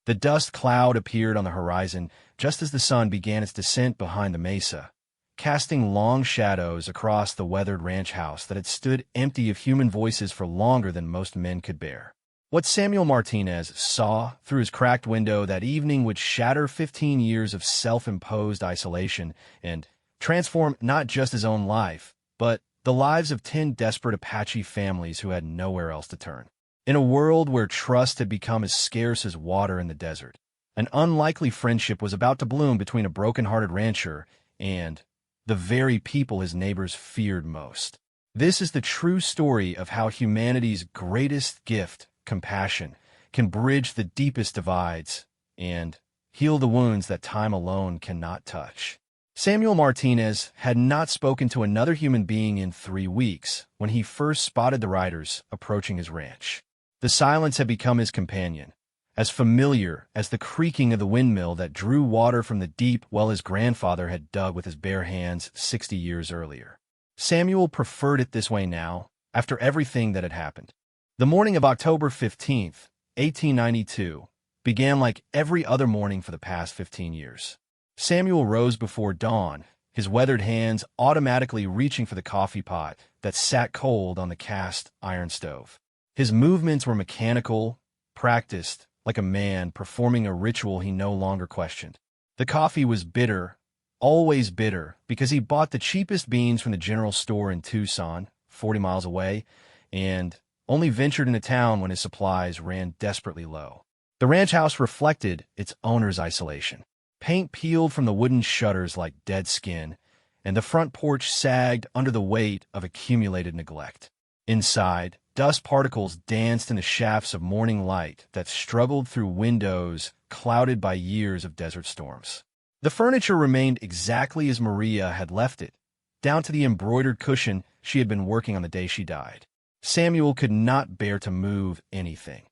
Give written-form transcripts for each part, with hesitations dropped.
The dust cloud appeared on the horizon just as the sun began its descent behind the mesa, casting long shadows across the weathered ranch house that had stood empty of human voices for longer than most men could bear. What Samuel Martinez saw through his cracked window that evening would shatter 15 years of self-imposed isolation and transform not just his own life, but the lives of 10 desperate Apache families who had nowhere else to turn. In a world where trust had become as scarce as water in the desert, an unlikely friendship was about to bloom between a broken-hearted rancher and the very people his neighbors feared most. This is the true story of how humanity's greatest gift, compassion, can bridge the deepest divides and heal the wounds that time alone cannot touch. Samuel Martinez had not spoken to another human being in 3 weeks when he first spotted the riders approaching his ranch. The silence had become his companion, as familiar as the creaking of the windmill that drew water from the deep well his grandfather had dug with his bare hands 60 years earlier. Samuel preferred it this way now, after everything that had happened. The morning of October 15th, 1892, began like every other morning for the past 15 years. Samuel rose before dawn, his weathered hands automatically reaching for the coffee pot that sat cold on the cast iron stove. His movements were mechanical, practiced, like a man performing a ritual he no longer questioned. The coffee was bitter, always bitter, because he bought the cheapest beans from the general store in Tucson, 40 miles away, and only ventured into town when his supplies ran desperately low. The ranch house reflected its owner's isolation. Paint peeled from the wooden shutters like dead skin, and the front porch sagged under the weight of accumulated neglect. Inside, dust particles danced in the shafts of morning light that struggled through windows clouded by years of desert storms. The furniture remained exactly as Maria had left it, down to the embroidered cushion she had been working on the day she died. Samuel could not bear to move anything,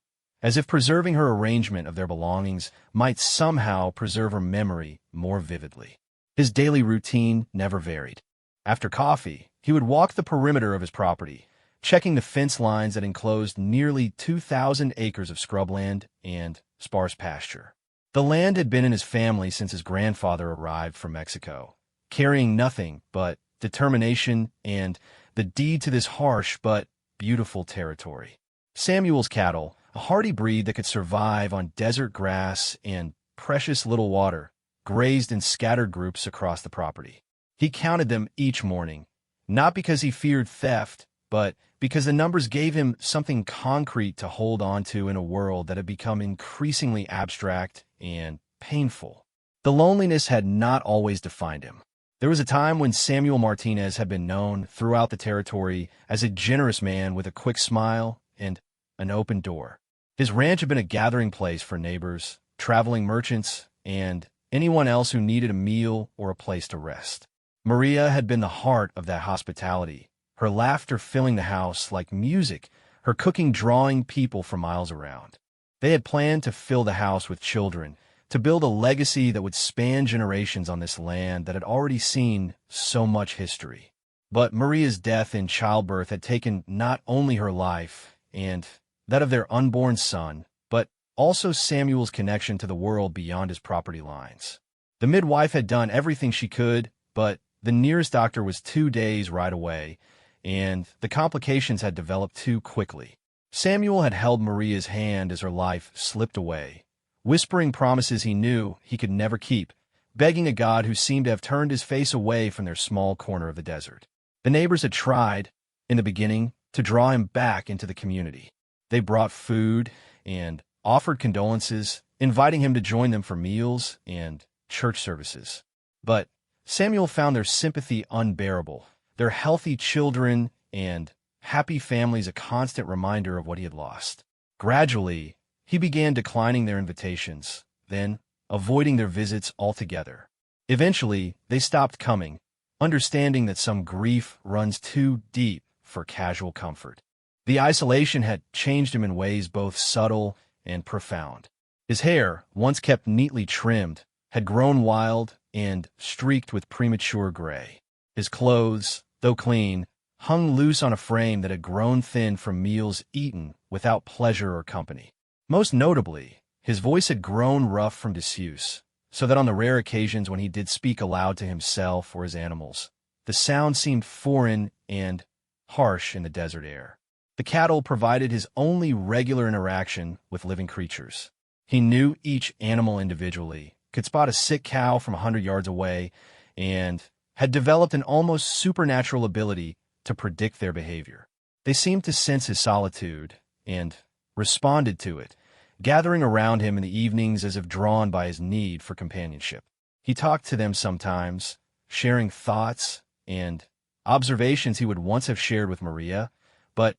as if preserving her arrangement of their belongings might somehow preserve her memory more vividly. His daily routine never varied. After coffee, he would walk the perimeter of his property, checking the fence lines that enclosed nearly 2,000 acres of scrubland and sparse pasture. The land had been in his family since his grandfather arrived from Mexico, carrying nothing but determination and the deed to this harsh but beautiful territory. Samuel's cattle, a hardy breed that could survive on desert grass and precious little water, grazed in scattered groups across the property. He counted them each morning, not because he feared theft, but because the numbers gave him something concrete to hold on to in a world that had become increasingly abstract and painful. The loneliness had not always defined him. There was a time when Samuel Martinez had been known throughout the territory as a generous man with a quick smile and an open door. His ranch had been a gathering place for neighbors, traveling merchants, and anyone else who needed a meal or a place to rest. Maria had been the heart of that hospitality, her laughter filling the house like music, her cooking drawing people from miles around. They had planned to fill the house with children, to build a legacy that would span generations on this land that had already seen so much history. But Maria's death in childbirth had taken not only her life and that of their unborn son, but also Samuel's connection to the world beyond his property lines. The midwife had done everything she could, but the nearest doctor was 2 days' ride away, and the complications had developed too quickly. Samuel had held Maria's hand as her life slipped away, whispering promises he knew he could never keep, begging a God who seemed to have turned his face away from their small corner of the desert. The neighbors had tried, in the beginning, to draw him back into the community. They brought food and offered condolences, inviting him to join them for meals and church services. But Samuel found their sympathy unbearable, their healthy children and happy families a constant reminder of what he had lost. Gradually, he began declining their invitations, then avoiding their visits altogether. Eventually, they stopped coming, understanding that some grief runs too deep for casual comfort. The isolation had changed him in ways both subtle and profound. His hair, once kept neatly trimmed, had grown wild and streaked with premature gray. His clothes, though clean, hung loose on a frame that had grown thin from meals eaten without pleasure or company. Most notably, His voice had grown rough from disuse, so that on the rare occasions when he did speak aloud to himself or his animals, the sound seemed foreign and harsh in the desert air. The cattle provided his only regular interaction with living creatures. He knew each animal individually, could spot a sick cow from 100 yards away, and had developed an almost supernatural ability to predict their behavior. They seemed to sense his solitude and responded to it, gathering around him in the evenings as if drawn by his need for companionship. He talked to them sometimes, sharing thoughts and observations he would once have shared with Maria, but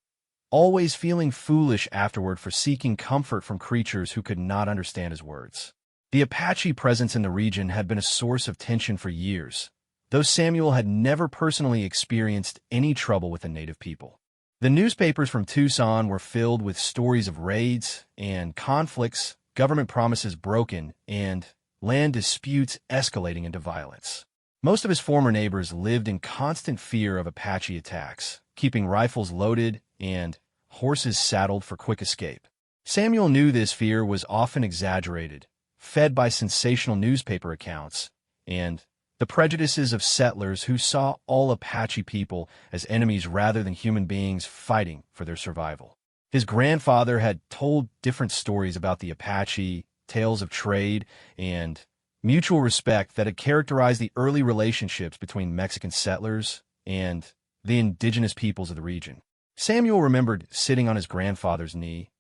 always feeling foolish afterward for seeking comfort from creatures who could not understand his words. The Apache presence in the region had been a source of tension for years, though Samuel had never personally experienced any trouble with the native people. The newspapers from Tucson were filled with stories of raids and conflicts, government promises broken, and land disputes escalating into violence. Most of his former neighbors lived in constant fear of Apache attacks, keeping rifles loaded and horses saddled for quick escape. Samuel knew this fear was often exaggerated, fed by sensational newspaper accounts, and the prejudices of settlers who saw all Apache people as enemies rather than human beings fighting for their survival. His grandfather had told different stories about the Apache, tales of trade, and mutual respect that had characterized the early relationships between Mexican settlers and the indigenous peoples of the region. Samuel remembered sitting on his grandfather's knee,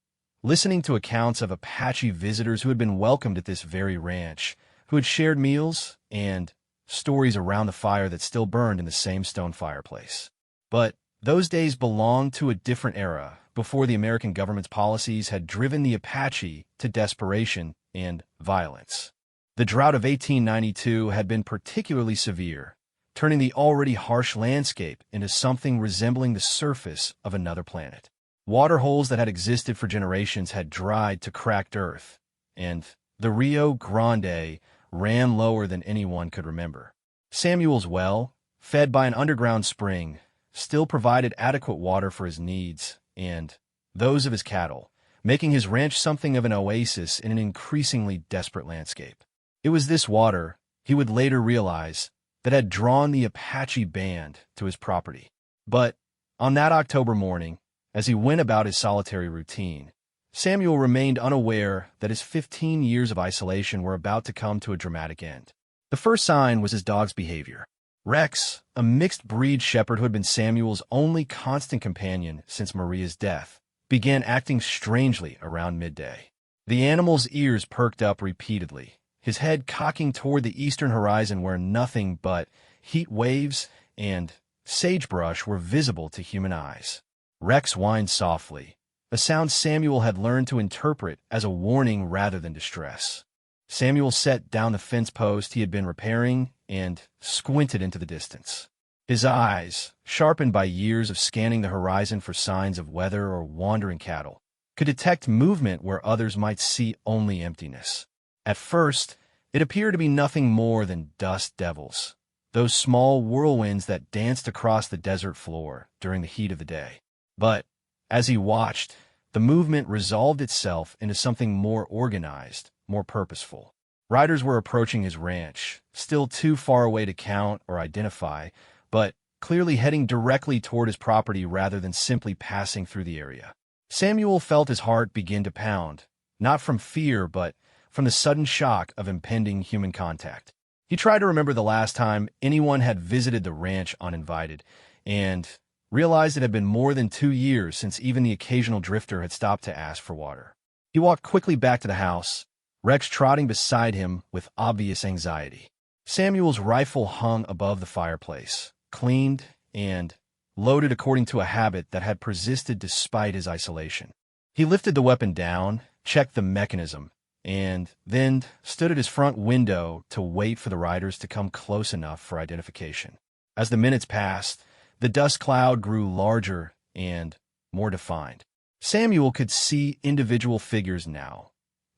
listening to accounts of Apache visitors who had been welcomed at this very ranch, who had shared meals and stories around the fire that still burned in the same stone fireplace. But those days belonged to a different era, before the American government's policies had driven the Apache to desperation and violence. The drought of 1892 had been particularly severe, turning the already harsh landscape into something resembling the surface of another planet. Water holes that had existed for generations had dried to cracked earth, and the Rio Grande ran lower than anyone could remember. Samuel's well, fed by an underground spring, still provided adequate water for his needs and those of his cattle, making his ranch something of an oasis in an increasingly desperate landscape. It was this water, he would later realize, that had drawn the Apache band to his property. But on that October morning, as he went about his solitary routine, Samuel remained unaware that his 15 years of isolation were about to come to a dramatic end. The first sign was his dog's behavior. Rex, a mixed-breed shepherd who had been Samuel's only constant companion since Maria's death, began acting strangely around midday. The animal's ears perked up repeatedly, his head cocking toward the eastern horizon where nothing but heat waves and sagebrush were visible to human eyes. Rex whined softly, a sound Samuel had learned to interpret as a warning rather than distress. Samuel set down the fence post he had been repairing and squinted into the distance. His eyes, sharpened by years of scanning the horizon for signs of weather or wandering cattle, could detect movement where others might see only emptiness. At first, it appeared to be nothing more than dust devils, those small whirlwinds that danced across the desert floor during the heat of the day. But as he watched, the movement resolved itself into something more organized, more purposeful. Riders were approaching his ranch, still too far away to count or identify, but clearly heading directly toward his property rather than simply passing through the area. Samuel felt his heart begin to pound, not from fear but from the sudden shock of impending human contact. He tried to remember the last time anyone had visited the ranch uninvited, and realized it had been more than 2 years since even the occasional drifter had stopped to ask for water. He walked quickly back to the house, Rex trotting beside him with obvious anxiety. Samuel's rifle hung above the fireplace, cleaned and loaded according to a habit that had persisted despite his isolation. He lifted the weapon down, checked the mechanism, and then stood at his front window to wait for the riders to come close enough for identification. As the minutes passed, the dust cloud grew larger and more defined. Samuel could see individual figures now,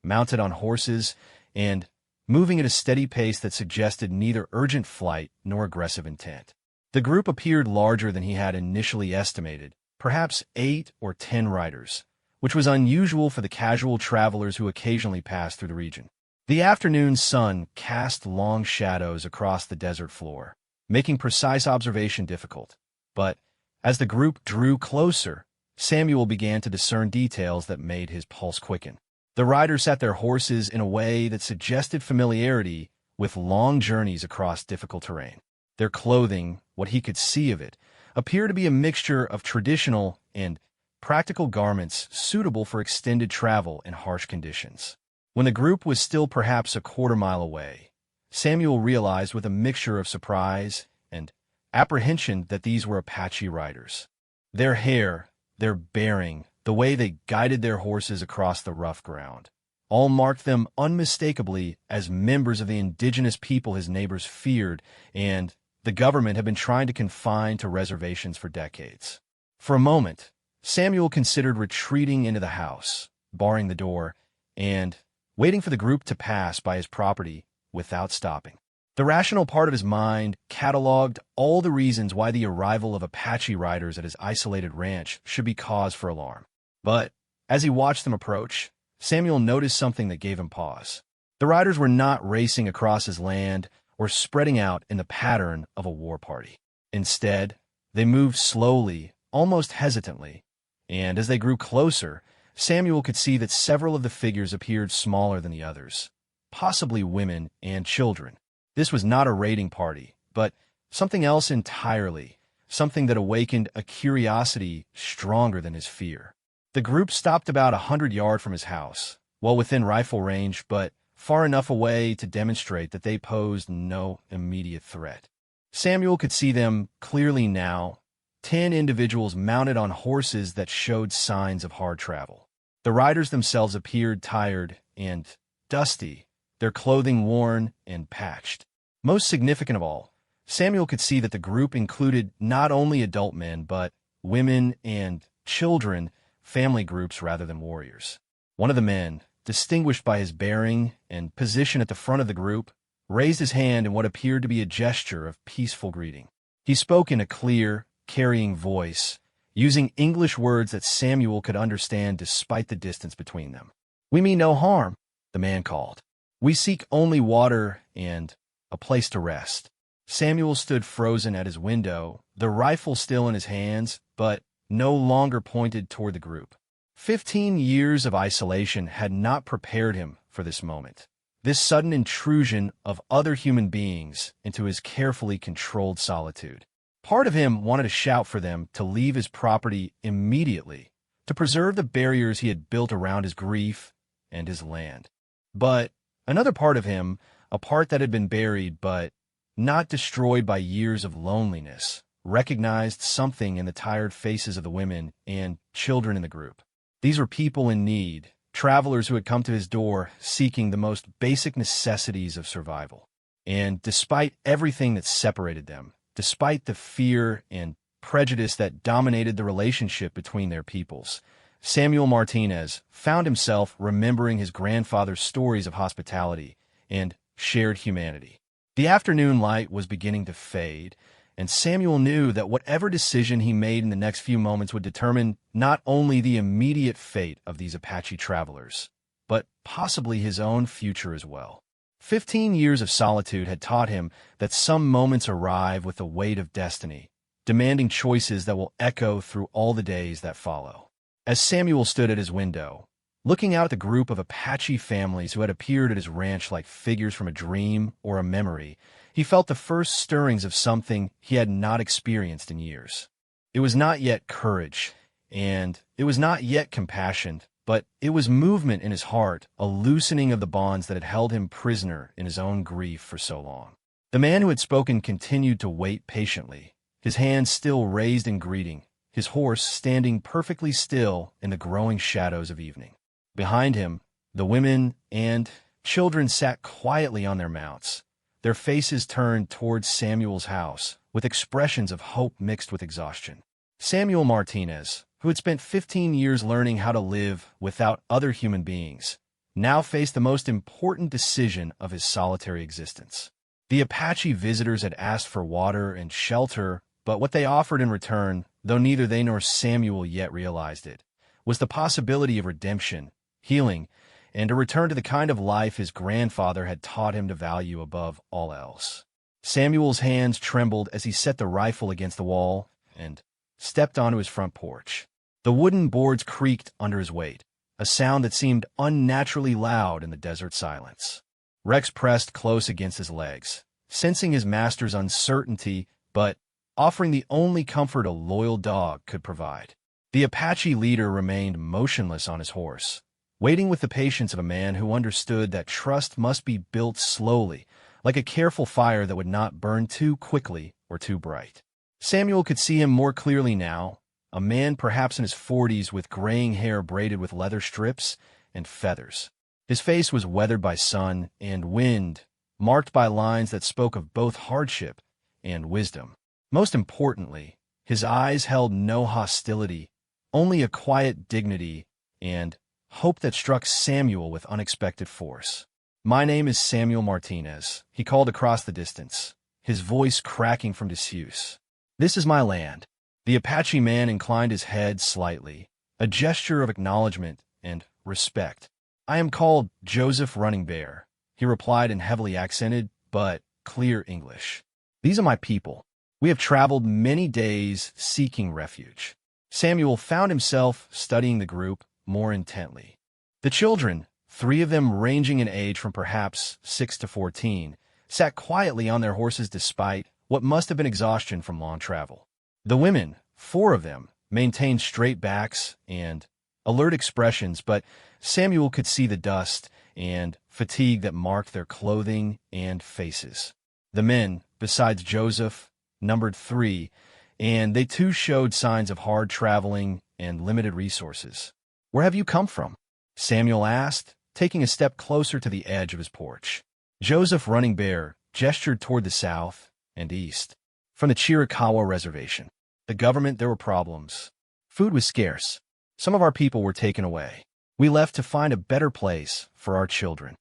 mounted on horses and moving at a steady pace that suggested neither urgent flight nor aggressive intent. The group appeared larger than he had initially estimated, perhaps 8 or 10 riders, which was unusual for the casual travelers who occasionally passed through the region. The afternoon sun cast long shadows across the desert floor, making precise observation difficult. But as the group drew closer, Samuel began to discern details that made his pulse quicken. The riders sat their horses in a way that suggested familiarity with long journeys across difficult terrain. Their clothing, what he could see of it, appeared to be a mixture of traditional and practical garments suitable for extended travel in harsh conditions. When the group was still perhaps a quarter-mile away, Samuel realized with a mixture of surprise and apprehension that these were Apache riders. Their hair, their bearing, the way they guided their horses across the rough ground, all marked them unmistakably as members of the indigenous people his neighbors feared and the government had been trying to confine to reservations for decades. For a moment, Samuel considered retreating into the house, barring the door, and waiting for the group to pass by his property without stopping. The rational part of his mind cataloged all the reasons why the arrival of Apache riders at his isolated ranch should be cause for alarm. But as he watched them approach, Samuel noticed something that gave him pause. The riders were not racing across his land or spreading out in the pattern of a war party. Instead, they moved slowly, almost hesitantly, and as they grew closer, Samuel could see that several of the figures appeared smaller than the others, possibly women and children. This was not a raiding party, but something else entirely, something that awakened a curiosity stronger than his fear. The group stopped about 100 yards from his house, well within rifle range, but far enough away to demonstrate that they posed no immediate threat. Samuel could see them clearly now, 10 individuals mounted on horses that showed signs of hard travel. The riders themselves appeared tired and dusty, their clothing worn and patched. Most significant of all, Samuel could see that the group included not only adult men, but women and children, family groups rather than warriors. One of the men, distinguished by his bearing and position at the front of the group, raised his hand in what appeared to be a gesture of peaceful greeting. He spoke in a clear, carrying voice, using English words that Samuel could understand despite the distance between them. "We mean no harm," the man called. "We seek only water and a place to rest." Samuel stood frozen at his window, the rifle still in his hands, but no longer pointed toward the group. 15 years of isolation had not prepared him for this moment, this sudden intrusion of other human beings into his carefully controlled solitude. Part of him wanted to shout for them to leave his property immediately, to preserve the barriers he had built around his grief and his land. But another part of him, a part that had been buried but not destroyed by years of loneliness, recognized something in the tired faces of the women and children in the group. These were people in need, travelers who had come to his door seeking the most basic necessities of survival. And despite everything that separated them, despite the fear and prejudice that dominated the relationship between their peoples, Samuel Martinez found himself remembering his grandfather's stories of hospitality and shared humanity. The afternoon light was beginning to fade, and Samuel knew that whatever decision he made in the next few moments would determine not only the immediate fate of these Apache travelers, but possibly his own future as well. 15 years of solitude had taught him that some moments arrive with the weight of destiny, demanding choices that will echo through all the days that follow. As Samuel stood at his window, looking out at the group of Apache families who had appeared at his ranch like figures from a dream or a memory, he felt the first stirrings of something he had not experienced in years. It was not yet courage, and it was not yet compassion, but it was movement in his heart, a loosening of the bonds that had held him prisoner in his own grief for so long. The man who had spoken continued to wait patiently, his hands still raised in greeting, his horse standing perfectly still in the growing shadows of evening. Behind him, the women and children sat quietly on their mounts, their faces turned towards Samuel's house, with expressions of hope mixed with exhaustion. Samuel Martinez, who had spent 15 years learning how to live without other human beings, now faced the most important decision of his solitary existence. The Apache visitors had asked for water and shelter, but what they offered in return, though neither they nor Samuel yet realized it, was the possibility of redemption, healing, and a return to the kind of life his grandfather had taught him to value above all else. Samuel's hands trembled as he set the rifle against the wall and stepped onto his front porch. The wooden boards creaked under his weight, a sound that seemed unnaturally loud in the desert silence. Rex pressed close against his legs, sensing his master's uncertainty, but offering the only comfort a loyal dog could provide. The Apache leader remained motionless on his horse, waiting with the patience of a man who understood that trust must be built slowly, like a careful fire that would not burn too quickly or too bright. Samuel could see him more clearly now, a man perhaps in his 40s with graying hair braided with leather strips and feathers. His face was weathered by sun and wind, marked by lines that spoke of both hardship and wisdom. Most importantly, his eyes held no hostility, only a quiet dignity and hope that struck Samuel with unexpected force. "My name is Samuel Martinez," he called across the distance, his voice cracking from disuse. "This is my land." The Apache man inclined his head slightly, a gesture of acknowledgement and respect. "I am called Joseph Running Bear," he replied in heavily accented but clear English. "These are my people. We have traveled many days seeking refuge." Samuel found himself studying the group more intently. The children, 3 of them ranging in age from perhaps 6 to 14, sat quietly on their horses despite what must have been exhaustion from long travel. The women, 4 of them, maintained straight backs and alert expressions, but Samuel could see the dust and fatigue that marked their clothing and faces. The men, besides Joseph, numbered 3, and they too showed signs of hard traveling and limited resources. "Where have you come from?" Samuel asked, taking a step closer to the edge of his porch. Joseph Running Bear gestured toward the south and east. "From the Chiricahua Reservation. The government, there were problems. Food was scarce. Some of our people were taken away. We left to find a better place for our children."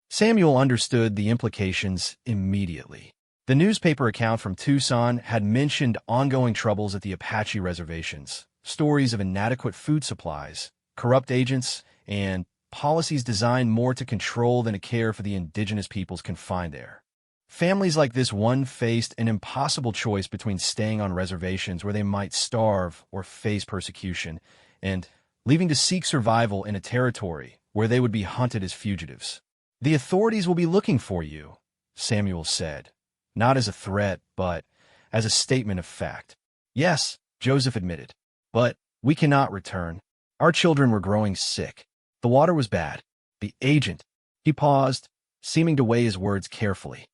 Samuel understood the implications immediately. The newspaper account from Tucson had mentioned ongoing troubles at the Apache reservations, stories of inadequate food supplies, corrupt agents, and policies designed more to control than to care for the indigenous peoples confined there. Families like this one faced an impossible choice between staying on reservations where they might starve or face persecution, and leaving to seek survival in a territory where they would be hunted as fugitives. "The authorities will be looking for you," Samuel said, not as a threat, but as a statement of fact. "Yes," Joseph admitted, "but we cannot return. Our children were growing sick. The water was bad. The agent—" He paused, seeming to weigh his words carefully.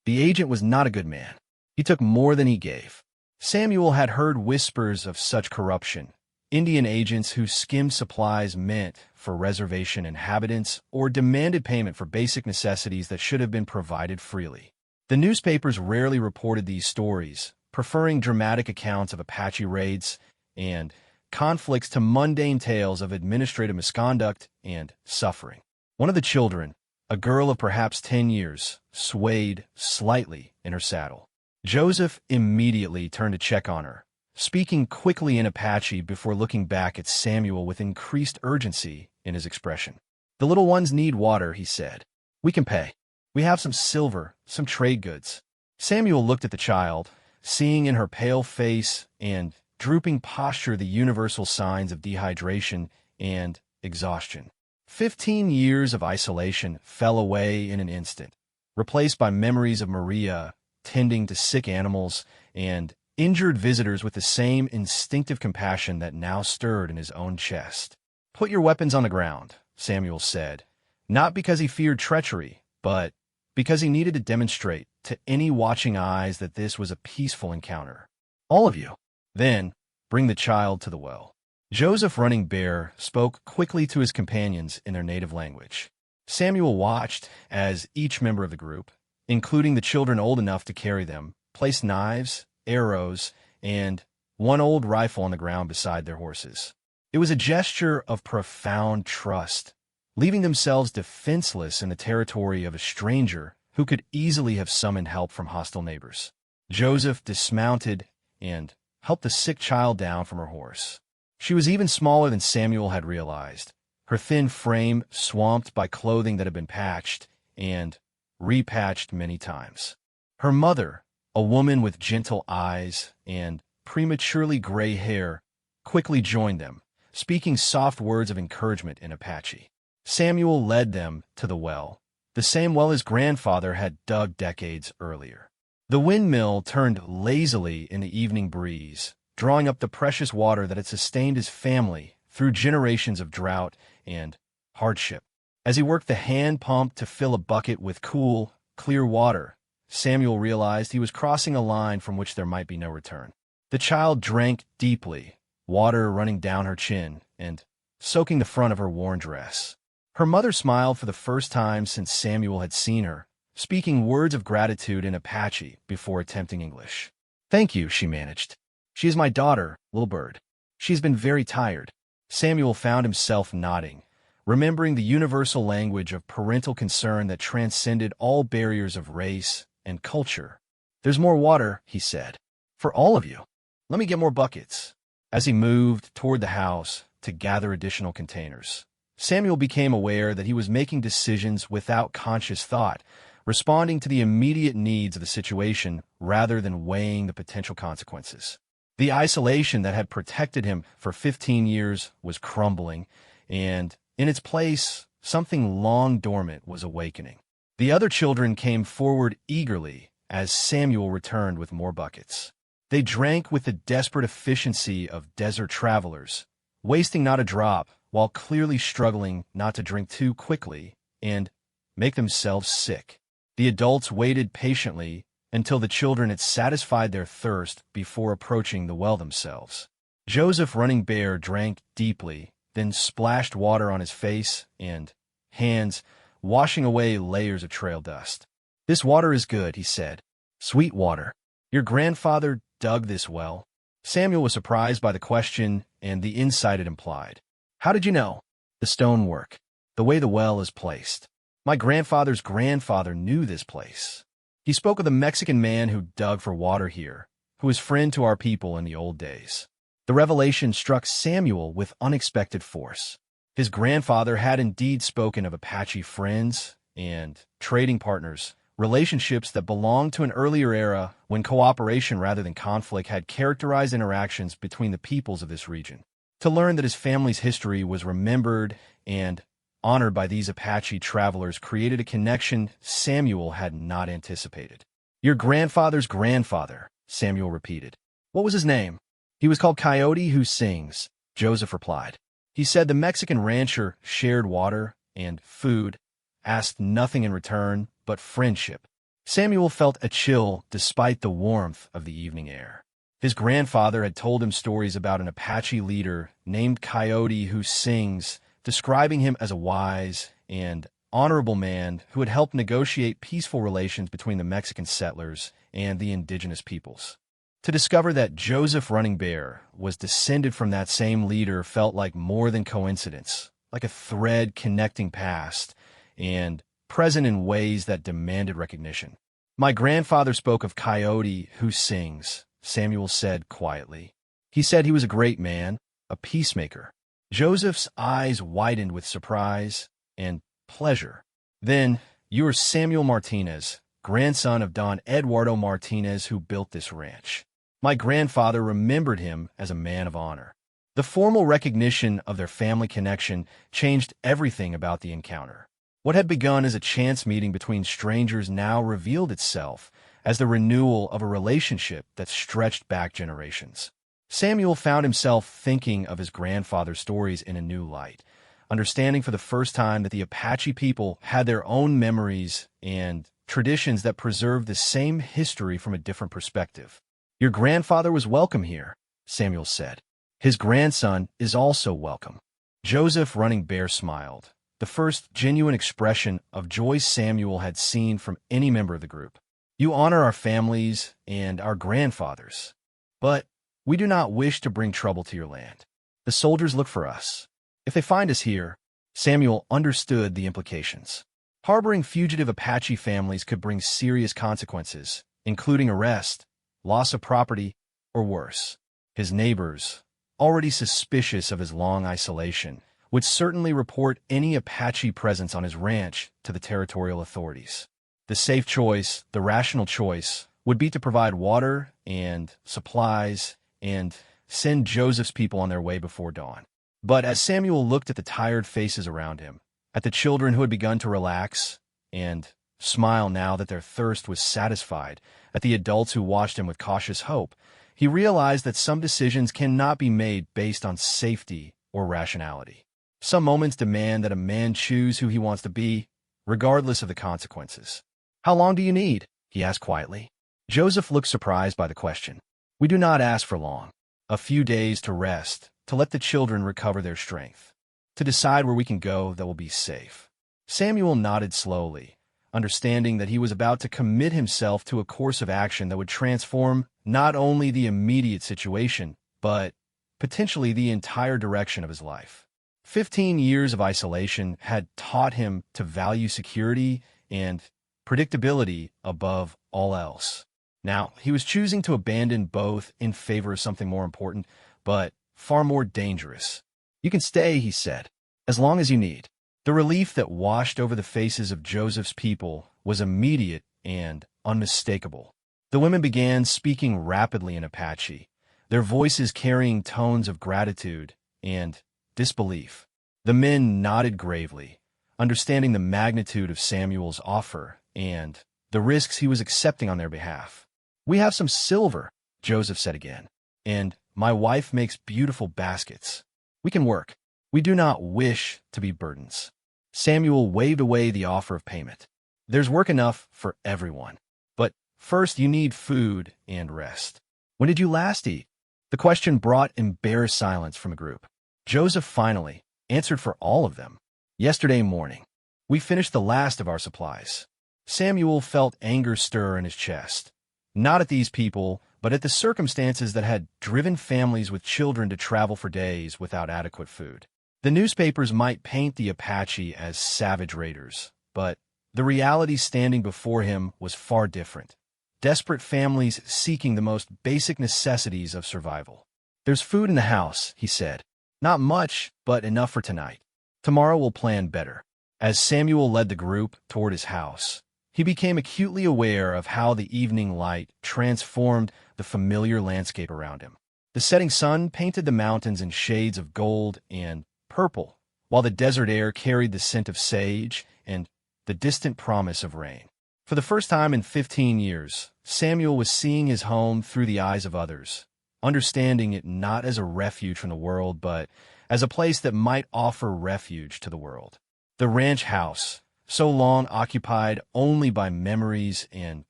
"The agent was not a good man. He took more than he gave." Samuel had heard whispers of such corruption, Indian agents who skimmed supplies meant for reservation inhabitants or demanded payment for basic necessities that should have been provided freely. The newspapers rarely reported these stories, preferring dramatic accounts of Apache raids and conflicts to mundane tales of administrative misconduct and suffering. One of the children, a girl of perhaps 10 years, swayed slightly in her saddle. Joseph immediately turned to check on her, speaking quickly in Apache before looking back at Samuel with increased urgency in his expression. "The little ones need water," he said. "We can pay. We have some silver, some trade goods." Samuel looked at the child, seeing in her pale face and drooping posture the universal signs of dehydration and exhaustion. 15 years of isolation fell away in an instant, replaced by memories of Maria tending to sick animals and injured visitors with the same instinctive compassion that now stirred in his own chest. "Put your weapons on the ground," Samuel said, not because he feared treachery, but because he needed to demonstrate to any watching eyes that this was a peaceful encounter. "All of you. Then, bring the child to the well." Joseph Running Bear spoke quickly to his companions in their native language. Samuel watched as each member of the group, including the children old enough to carry them, placed knives, arrows, and one old rifle on the ground beside their horses. It was a gesture of profound trust, leaving themselves defenseless in the territory of a stranger who could easily have summoned help from hostile neighbors. Joseph dismounted and helped the sick child down from her horse. She was even smaller than Samuel had realized, her thin frame swamped by clothing that had been patched and repatched many times. Her mother, a woman with gentle eyes and prematurely gray hair, quickly joined them, speaking soft words of encouragement in Apache. Samuel led them to the well, the same well his grandfather had dug decades earlier. The windmill turned lazily in the evening breeze, drawing up the precious water that had sustained his family through generations of drought and hardship. As he worked the hand pump to fill a bucket with cool, clear water, Samuel realized he was crossing a line from which there might be no return. The child drank deeply, water running down her chin and soaking the front of her worn dress. Her mother smiled for the first time since Samuel had seen her, speaking words of gratitude in Apache before attempting English. "Thank you," she managed. "She is my daughter, Little Bird. She has been very tired." Samuel found himself nodding, remembering the universal language of parental concern that transcended all barriers of race and culture. "There's more water," he said. "For all of you. Let me get more buckets." As he moved toward the house to gather additional containers, Samuel became aware that he was making decisions without conscious thought, responding to the immediate needs of the situation rather than weighing the potential consequences. The isolation that had protected him for 15 years was crumbling, and in its place, something long dormant was awakening. The other children came forward eagerly as Samuel returned with more buckets. They drank with the desperate efficiency of desert travelers, wasting not a drop while clearly struggling not to drink too quickly and make themselves sick. The adults waited patiently until the children had satisfied their thirst before approaching the well themselves. Joseph Running Bear drank deeply, then splashed water on his face and hands, washing away layers of trail dust. "This water is good," he said. "Sweet water. Your grandfather dug this well?" Samuel was surprised by the question and the insight it implied. "How did you know?" "The stonework. The way the well is placed. My grandfather's grandfather knew this place. He spoke of the Mexican man who dug for water here, who was friend to our people in the old days." The revelation struck Samuel with unexpected force. His grandfather had indeed spoken of Apache friends and trading partners, relationships that belonged to an earlier era when cooperation rather than conflict had characterized interactions between the peoples of this region. To learn that his family's history was remembered and honored by these Apache travelers created a connection Samuel had not anticipated. "Your grandfather's grandfather," Samuel repeated. "What was his name?" "He was called Coyote Who Sings," Joseph replied. "He said the Mexican rancher shared water and food, asked nothing in return but friendship." Samuel felt a chill despite the warmth of the evening air. His grandfather had told him stories about an Apache leader named Coyote Who Sings, describing him as a wise and honorable man who had helped negotiate peaceful relations between the Mexican settlers and the indigenous peoples. To discover that Joseph Running Bear was descended from that same leader felt like more than coincidence, like a thread connecting past and present in ways that demanded recognition. "My grandfather spoke of Coyote Who Sings," Samuel said quietly. "He said he was a great man, a peacemaker." Joseph's eyes widened with surprise and pleasure. "Then, you are Samuel Martinez, grandson of Don Eduardo Martinez who built this ranch. My grandfather remembered him as a man of honor." The formal recognition of their family connection changed everything about the encounter. What had begun as a chance meeting between strangers now revealed itself as the renewal of a relationship that stretched back generations. Samuel found himself thinking of his grandfather's stories in a new light, understanding for the first time that the Apache people had their own memories and traditions that preserved the same history from a different perspective. "Your grandfather was welcome here," Samuel said. "His grandson is also welcome." Joseph Running Bear smiled, the first genuine expression of joy Samuel had seen from any member of the group. "You honor our families and our grandfathers, but we do not wish to bring trouble to your land. The soldiers look for us. If they find us here," Samuel understood the implications. Harboring fugitive Apache families could bring serious consequences, including arrest, loss of property, or worse. His neighbors, already suspicious of his long isolation, would certainly report any Apache presence on his ranch to the territorial authorities. The safe choice, the rational choice, would be to provide water and supplies and send Joseph's people on their way before dawn. But as Samuel looked at the tired faces around him, at the children who had begun to relax and smile now that their thirst was satisfied, at the adults who watched him with cautious hope, he realized that some decisions cannot be made based on safety or rationality. Some moments demand that a man choose who he wants to be, regardless of the consequences. "How long do you need?" he asked quietly. Joseph looked surprised by the question. "We do not ask for long. A few days to rest, to let the children recover their strength, to decide where we can go that will be safe." Samuel nodded slowly, understanding that he was about to commit himself to a course of action that would transform not only the immediate situation, but potentially the entire direction of his life. 15 years of isolation had taught him to value security and predictability above all else. Now, he was choosing to abandon both in favor of something more important, but far more dangerous. "You can stay," he said, "as long as you need." The relief that washed over the faces of Joseph's people was immediate and unmistakable. The women began speaking rapidly in Apache, their voices carrying tones of gratitude and disbelief. The men nodded gravely, understanding the magnitude of Samuel's offer and the risks he was accepting on their behalf. "We have some silver," Joseph said again, "and my wife makes beautiful baskets. We can work. We do not wish to be burdens." Samuel waved away the offer of payment. "There's work enough for everyone. But first you need food and rest. When did you last eat?" The question brought embarrassed silence from a group. Joseph finally answered for all of them. "Yesterday morning. We finished the last of our supplies." Samuel felt anger stir in his chest, not at these people, but at the circumstances that had driven families with children to travel for days without adequate food. The newspapers might paint the Apache as savage raiders, but the reality standing before him was far different. Desperate families seeking the most basic necessities of survival. "There's food in the house," he said. "Not much, but enough for tonight. Tomorrow we'll plan better." As Samuel led the group toward his house, he became acutely aware of how the evening light transformed the familiar landscape around him. The setting sun painted the mountains in shades of gold and purple, while the desert air carried the scent of sage and the distant promise of rain. For the first time in 15 years, Samuel was seeing his home through the eyes of others, understanding it not as a refuge from the world, but as a place that might offer refuge to the world. The ranch house, so long occupied only by memories and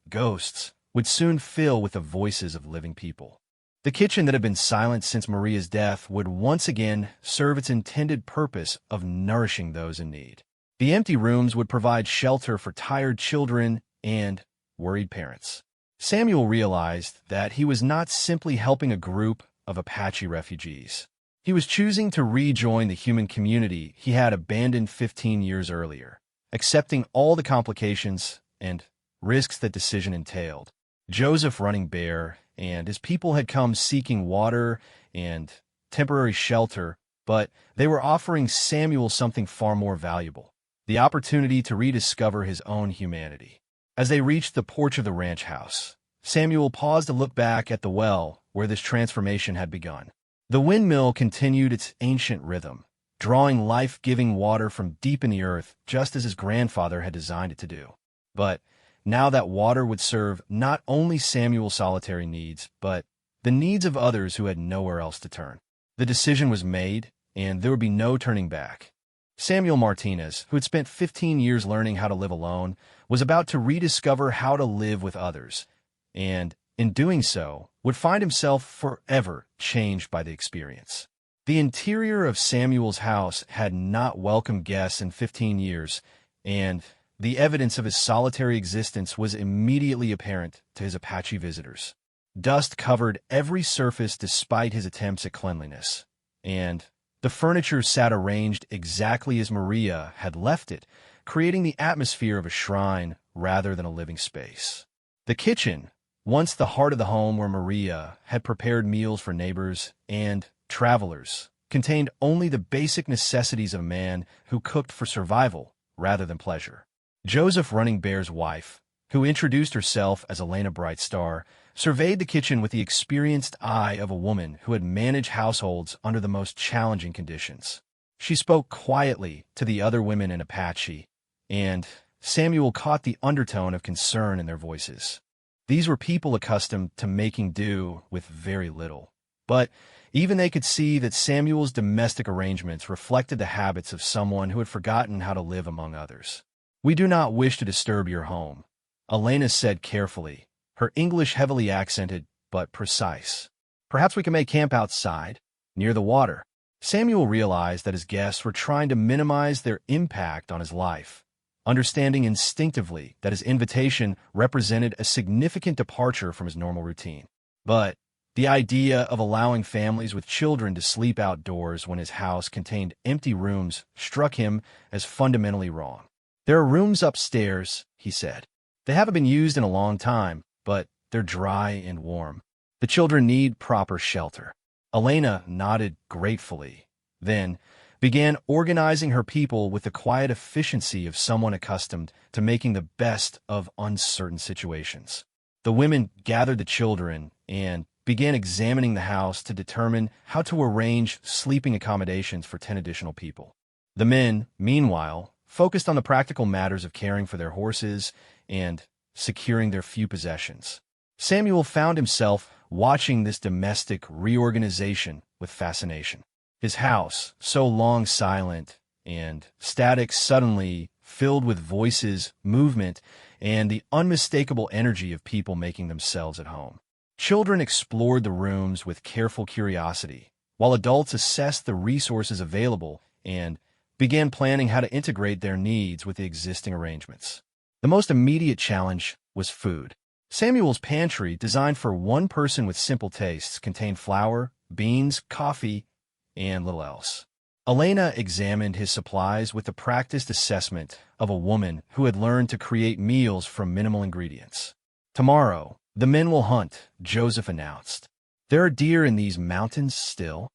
ghosts, would soon fill with the voices of living people. The kitchen that had been silent since Maria's death would once again serve its intended purpose of nourishing those in need. The empty rooms would provide shelter for tired children and worried parents. Samuel realized that he was not simply helping a group of Apache refugees. He was choosing to rejoin the human community he had abandoned 15 years earlier, accepting all the complications and risks that decision entailed. Joseph running bare, and his people had come seeking water and temporary shelter, but they were offering Samuel something far more valuable, the opportunity to rediscover his own humanity. As they reached the porch of the ranch house, Samuel paused to look back at the well where this transformation had begun. The windmill continued its ancient rhythm, drawing life-giving water from deep in the earth just as his grandfather had designed it to do. But now that water would serve not only Samuel's solitary needs, but the needs of others who had nowhere else to turn. The decision was made, and there would be no turning back. Samuel Martinez, who had spent 15 years learning how to live alone, was about to rediscover how to live with others, and in doing so, would find himself forever changed by the experience. The interior of Samuel's house had not welcomed guests in 15 years, and the evidence of his solitary existence was immediately apparent to his Apache visitors. Dust covered every surface despite his attempts at cleanliness, and the furniture sat arranged exactly as Maria had left it, creating the atmosphere of a shrine rather than a living space. The kitchen, once the heart of the home where Maria had prepared meals for neighbors and travelers, contained only the basic necessities of a man who cooked for survival rather than pleasure. Joseph Running Bear's wife, who introduced herself as Elena Brightstar, surveyed the kitchen with the experienced eye of a woman who had managed households under the most challenging conditions. She spoke quietly to the other women in Apache, and Samuel caught the undertone of concern in their voices. These were people accustomed to making do with very little. But even they could see that Samuel's domestic arrangements reflected the habits of someone who had forgotten how to live among others. "We do not wish to disturb your home," Elena said carefully, her English heavily accented but precise. "Perhaps we can make camp outside, near the water." Samuel realized that his guests were trying to minimize their impact on his life, understanding instinctively that his invitation represented a significant departure from his normal routine. But the idea of allowing families with children to sleep outdoors when his house contained empty rooms struck him as fundamentally wrong. "There are rooms upstairs," he said. "They haven't been used in a long time, but they're dry and warm. The children need proper shelter." Elena nodded gratefully, then began organizing her people with the quiet efficiency of someone accustomed to making the best of uncertain situations. The women gathered the children and began examining the house to determine how to arrange sleeping accommodations for 10 additional people. The men, meanwhile, focused on the practical matters of caring for their horses and securing their few possessions. Samuel found himself watching this domestic reorganization with fascination. His house, so long silent and static, suddenly filled with voices, movement, and the unmistakable energy of people making themselves at home. Children explored the rooms with careful curiosity, while adults assessed the resources available and began planning how to integrate their needs with the existing arrangements. The most immediate challenge was food. Samuel's pantry, designed for one person with simple tastes, contained flour, beans, coffee, and little else. Elena examined his supplies with the practiced assessment of a woman who had learned to create meals from minimal ingredients. "Tomorrow, the men will hunt," Joseph announced. "There are deer in these mountains still?"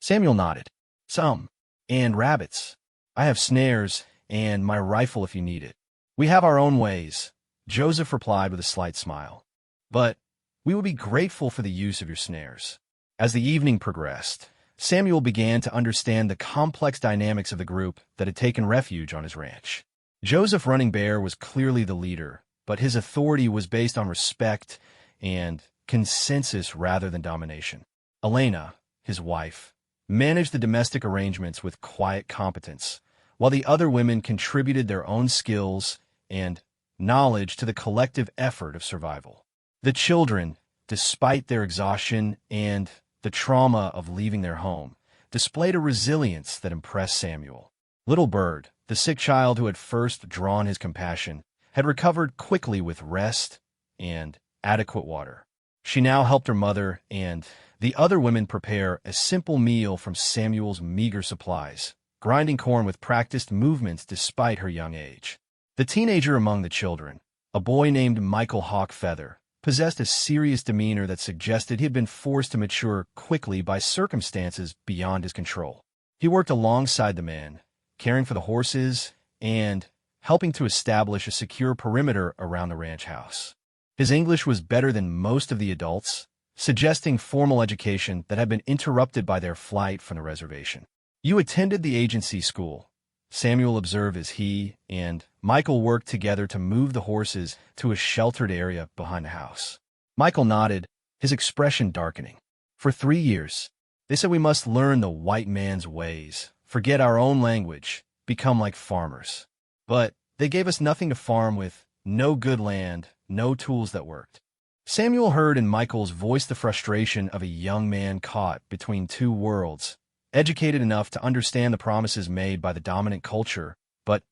Samuel nodded. "Some. And rabbits. I have snares and my rifle if you need it." "We have our own ways," Joseph replied with a slight smile. "But we would be grateful for the use of your snares." As the evening progressed, Samuel began to understand the complex dynamics of the group that had taken refuge on his ranch. Joseph Running Bear was clearly the leader, but his authority was based on respect and consensus rather than domination. Elena, his wife, managed the domestic arrangements with quiet competence, while the other women contributed their own skills and knowledge to the collective effort of survival. The children, despite their exhaustion and the trauma of leaving their home, displayed a resilience that impressed Samuel. Little Bird, the sick child who had first drawn his compassion, had recovered quickly with rest and adequate water. She now helped her mother and the other women prepare a simple meal from Samuel's meager supplies, grinding corn with practiced movements despite her young age. The teenager among the children, a boy named Michael Hawk Feather, possessed a serious demeanor that suggested he had been forced to mature quickly by circumstances beyond his control. He worked alongside the men, caring for the horses and helping to establish a secure perimeter around the ranch house. His English was better than most of the adults, suggesting formal education that had been interrupted by their flight from the reservation. "You attended the agency school," Samuel observed as he and Michael worked together to move the horses to a sheltered area behind the house. Michael nodded, his expression darkening. "For 3 years. They said we must learn the white man's ways, forget our own language, become like farmers. But they gave us nothing to farm with, no good land, no tools that worked." Samuel heard in Michael's voice the frustration of a young man caught between two worlds, educated enough to understand the promises made by the dominant culture, but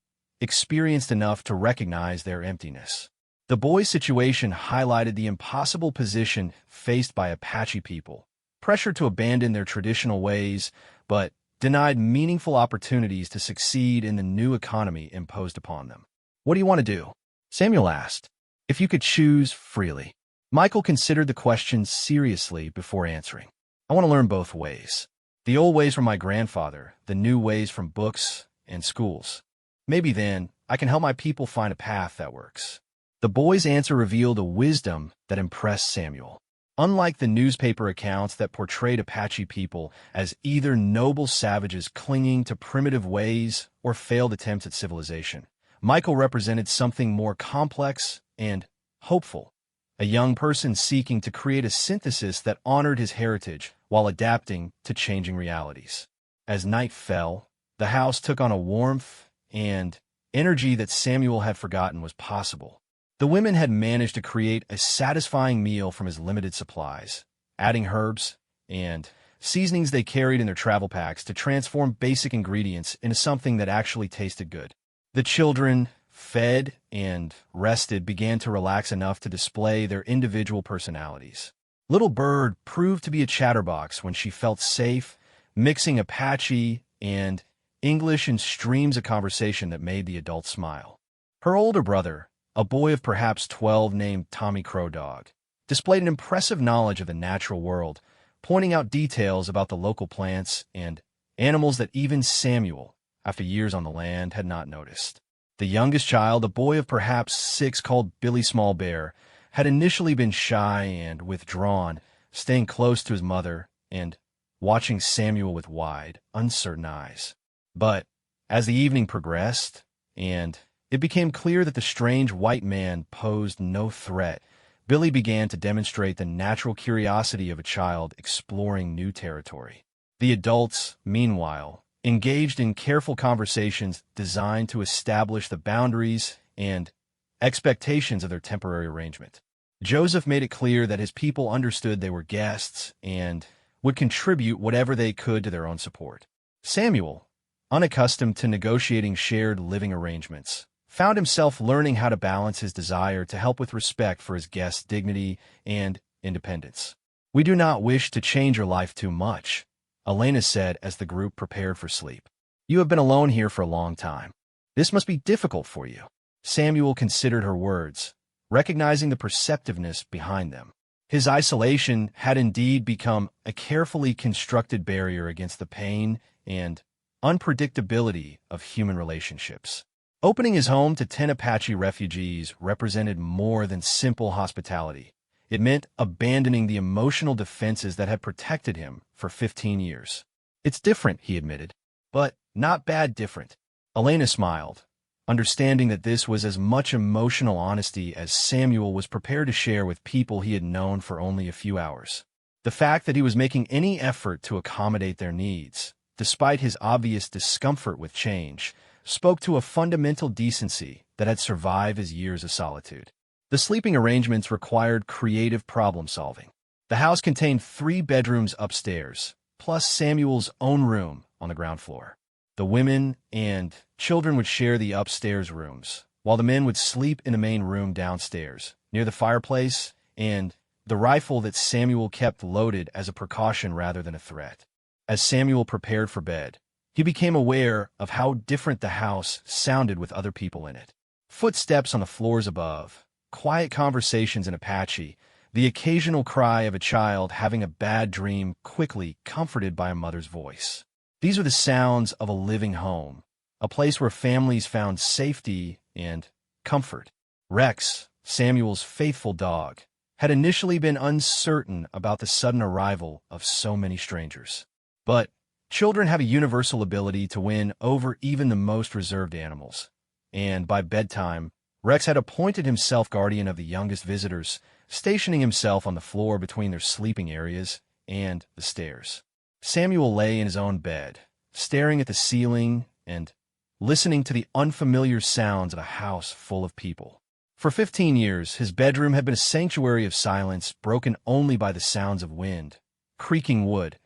experienced enough to recognize their emptiness. The boy's situation highlighted the impossible position faced by Apache people, pressured to abandon their traditional ways, but denied meaningful opportunities to succeed in the new economy imposed upon them. "What do you want to do?" Samuel asked. "If you could choose freely." Michael considered the question seriously before answering. "I want to learn both ways. The old ways from my grandfather, the new ways from books and schools. Maybe then I can help my people find a path that works. The boy's answer revealed a wisdom that impressed Samuel. Unlike the newspaper accounts that portrayed Apache people as either noble savages clinging to primitive ways or failed attempts at civilization, Michael represented something more complex and hopeful, a young person seeking to create a synthesis that honored his heritage while adapting to changing realities. As night fell, the house took on a warmth and energy that Samuel had forgotten was possible. The women had managed to create a satisfying meal from his limited supplies, adding herbs and seasonings they carried in their travel packs to transform basic ingredients into something that actually tasted good. The children, fed and rested, began to relax enough to display their individual personalities. Little Bird proved to be a chatterbox when she felt safe, mixing Apache and English in streams of conversation that made the adults smile. Her older brother, a boy of perhaps 12 named Tommy Crow Dog, displayed an impressive knowledge of the natural world, pointing out details about the local plants and animals that even Samuel, after years on the land, had not noticed. The youngest child, a boy of perhaps 6 called Billy Small Bear, had initially been shy and withdrawn, staying close to his mother and watching Samuel with wide, uncertain eyes. But as the evening progressed, and it became clear that the strange white man posed no threat, Billy began to demonstrate the natural curiosity of a child exploring new territory. The adults, meanwhile, engaged in careful conversations designed to establish the boundaries and expectations of their temporary arrangement. Joseph made it clear that his people understood they were guests and would contribute whatever they could to their own support. Samuel, unaccustomed to negotiating shared living arrangements, found himself learning how to balance his desire to help with respect for his guests' dignity and independence. "We do not wish to change your life too much," Elena said as the group prepared for sleep. "You have been alone here for a long time. This must be difficult for you." Samuel considered her words, recognizing the perceptiveness behind them. His isolation had indeed become a carefully constructed barrier against the pain and unpredictability of human relationships. Opening his home to 10 Apache refugees represented more than simple hospitality. It meant abandoning the emotional defenses that had protected him for 15 years. "It's different," he admitted, "but not bad different." Elena smiled, understanding that this was as much emotional honesty as Samuel was prepared to share with people he had known for only a few hours. The fact that he was making any effort to accommodate their needs, despite his obvious discomfort with change, spoke to a fundamental decency that had survived his years of solitude. The sleeping arrangements required creative problem-solving. The house contained 3 bedrooms upstairs, plus Samuel's own room on the ground floor. The women and children would share the upstairs rooms, while the men would sleep in the main room downstairs, near the fireplace and the rifle that Samuel kept loaded as a precaution rather than a threat. As Samuel prepared for bed, he became aware of how different the house sounded with other people in it. Footsteps on the floors above, quiet conversations in Apache, the occasional cry of a child having a bad dream quickly comforted by a mother's voice. These were the sounds of a living home, a place where families found safety and comfort. Rex, Samuel's faithful dog, had initially been uncertain about the sudden arrival of so many strangers. But children have a universal ability to win over even the most reserved animals, and by bedtime, Rex had appointed himself guardian of the youngest visitors, stationing himself on the floor between their sleeping areas and the stairs. Samuel lay in his own bed, staring at the ceiling and listening to the unfamiliar sounds of a house full of people. For 15 years, his bedroom had been a sanctuary of silence, broken only by the sounds of wind, creaking wood,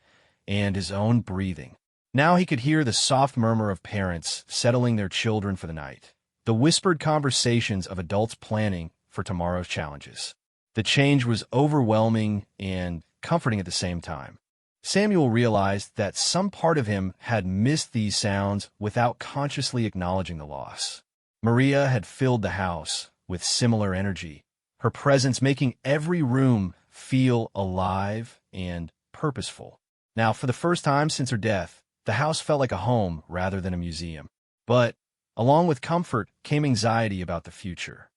and his own breathing. Now he could hear the soft murmur of parents settling their children for the night, the whispered conversations of adults planning for tomorrow's challenges. The change was overwhelming and comforting at the same time. Samuel realized that some part of him had missed these sounds without consciously acknowledging the loss. Maria had filled the house with similar energy, her presence making every room feel alive and purposeful. Now, for the first time since her death, the house felt like a home rather than a museum. But, along with comfort, came anxiety about the future.